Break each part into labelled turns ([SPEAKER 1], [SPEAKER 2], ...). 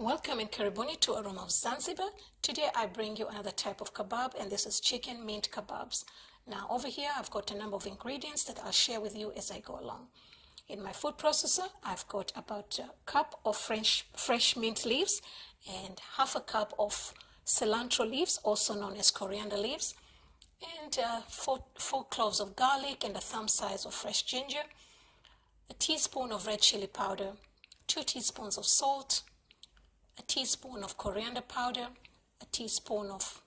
[SPEAKER 1] Welcome in Karibuni to Aroma of Zanzibar. Today I bring you another type of kebab, and this is chicken mint kebabs. Now over here I've got a number of ingredients that I'll share with you as I go along. In my food processor I've got about a cup of fresh mint leaves and half a cup of cilantro leaves, also known as coriander leaves, and four cloves of garlic and a thumb size of fresh ginger, a teaspoon of red chili powder, 2 teaspoons of salt, a teaspoon of coriander powder, a teaspoon of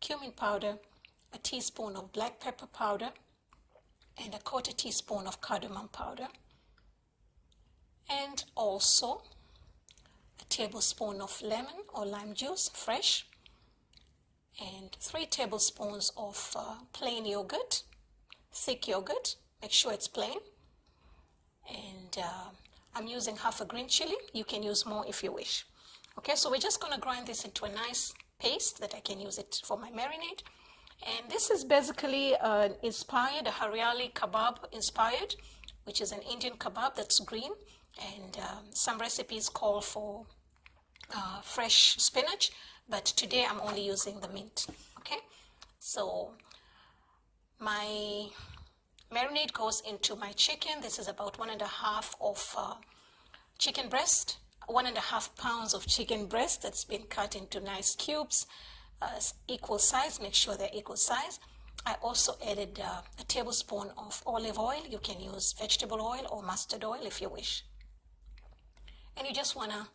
[SPEAKER 1] cumin powder, a teaspoon of black pepper powder, and a quarter teaspoon of cardamom powder, and also a tablespoon of lemon or lime juice, fresh, and 3 tablespoons of plain yogurt, thick yogurt, make sure it's plain, and I'm using half a green chili. You can use more if you wish. Okay, so we're just going to grind this into a nice paste that I can use it for my marinade. And this is basically inspired, a Haryali kebab inspired, which is an Indian kebab that's green. And some recipes call for fresh spinach, but today I'm only using the mint. Okay, so my marinade goes into my chicken. This is about 1.5 of chicken breast. 1.5 pounds of chicken breast that's been cut into nice cubes, equal size. Make sure they're equal size. I also added a tablespoon of olive oil. You can use vegetable oil or mustard oil if you wish. And you just want to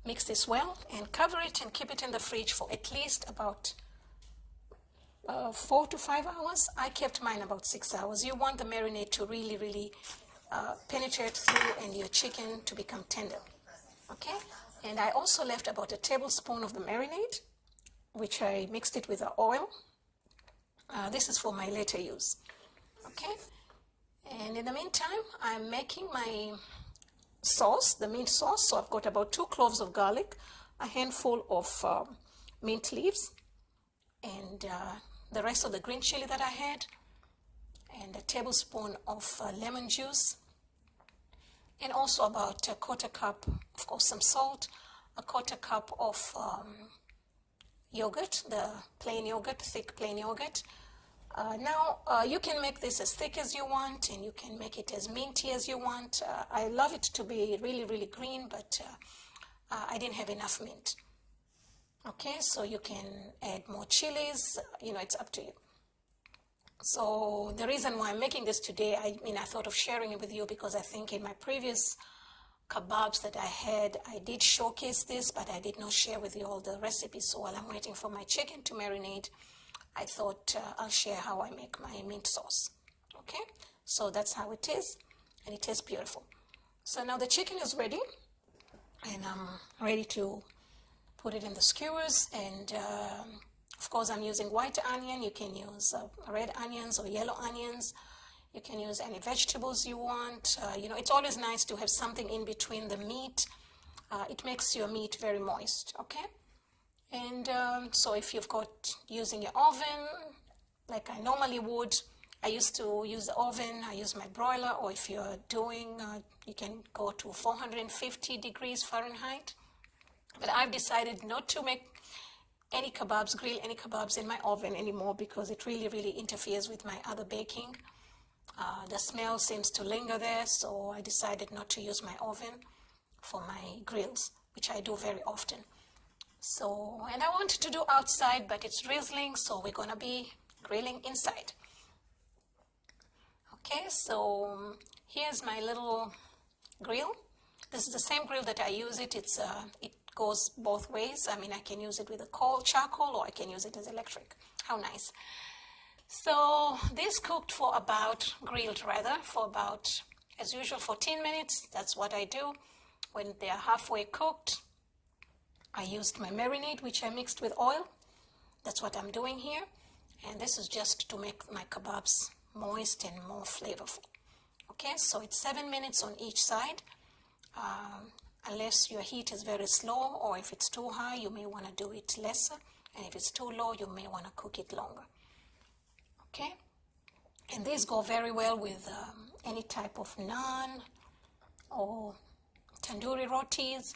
[SPEAKER 1] mix this well and cover it and keep it in the fridge for at least about 4 to 5 hours. I kept mine about 6 hours. You want the marinade to really penetrate through and your chicken to become tender. Okay, and I also left about a tablespoon of the marinade, which I mixed it with the oil. This is for my later use. Okay, and in the meantime, I'm making my sauce, the mint sauce. So I've got about 2 cloves of garlic, a handful of mint leaves, and the rest of the green chili that I had, and a tablespoon of lemon juice, and also about a quarter cup, of course, some salt, a quarter cup of yogurt, the plain yogurt, thick plain yogurt. Now, you can make this as thick as you want, and you can make it as minty as you want. I love it to be really green, but I didn't have enough mint. Okay, so you can add more chilies, it's up to you. So the reason why I'm making this today, I thought of sharing it with you because I think in my previous kebabs that I had, I did showcase this, but I did not share with you all the recipes. So while I'm waiting for my chicken to marinate, I thought I'll share how I make my mint sauce. Okay, so that's how it is, and it tastes beautiful. So now the chicken is ready, and I'm ready to put it in the skewers, and of course, I'm using white onion. You can use red onions or yellow onions. You can use any vegetables you want. It's always nice to have something in between the meat. It makes your meat very moist, okay? And so if you've got using your oven, like I normally would, I used to use the oven. I use my broiler, or if you're doing, you can go to 450 degrees Fahrenheit. But I've decided not to make grill any kebabs in my oven anymore because it really interferes with my other baking. The smell seems to linger there, so I decided not to use my oven for my grills, which I do very often. So, and I wanted to do outside, but it's drizzling, so we're gonna be grilling inside. Okay, so here's my little grill. This is the same grill that I use it. It goes both ways. I can use it with a charcoal, or I can use it as electric. How nice. So this grilled for about, as usual, 14 minutes. That's what I do. When they're halfway cooked, I used my marinade, which I mixed with oil. That's what I'm doing here. And this is just to make my kebabs moist and more flavorful. Okay, so it's 7 minutes on each side. Unless your heat is very slow, or if it's too high, you may want to do it lesser. And if it's too low, you may want to cook it longer. Okay? And these go very well with any type of naan or tandoori rotis,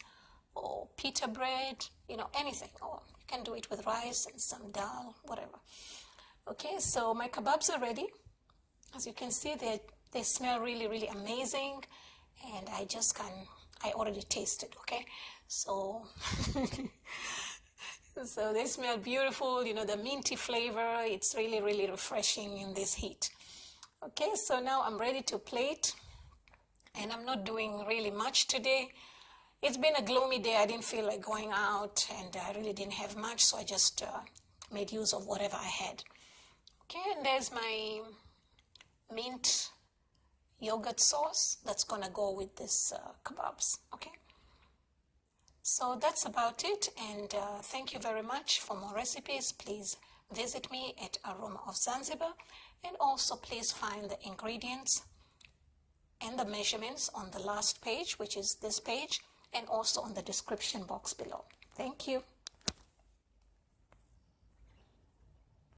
[SPEAKER 1] or pita bread, anything, or you can do it with rice and some dal, whatever. Okay, so my kebabs are ready. As you can see, they smell really, really amazing, and I already tasted, okay? So, so they smell beautiful, the minty flavor. It's really, really refreshing in this heat. Okay, so now I'm ready to plate, and I'm not doing really much today. It's been a gloomy day. I didn't feel like going out, and I really didn't have much, so I just made use of whatever I had. Okay, and there's my mint yogurt sauce that's gonna go with this kebabs. Okay, so that's about it, and thank you very much. For more recipes, please visit me at Aroma of Zanzibar, and also please find the ingredients and the measurements on the last page, which is this page, and also on the description box below. Thank you.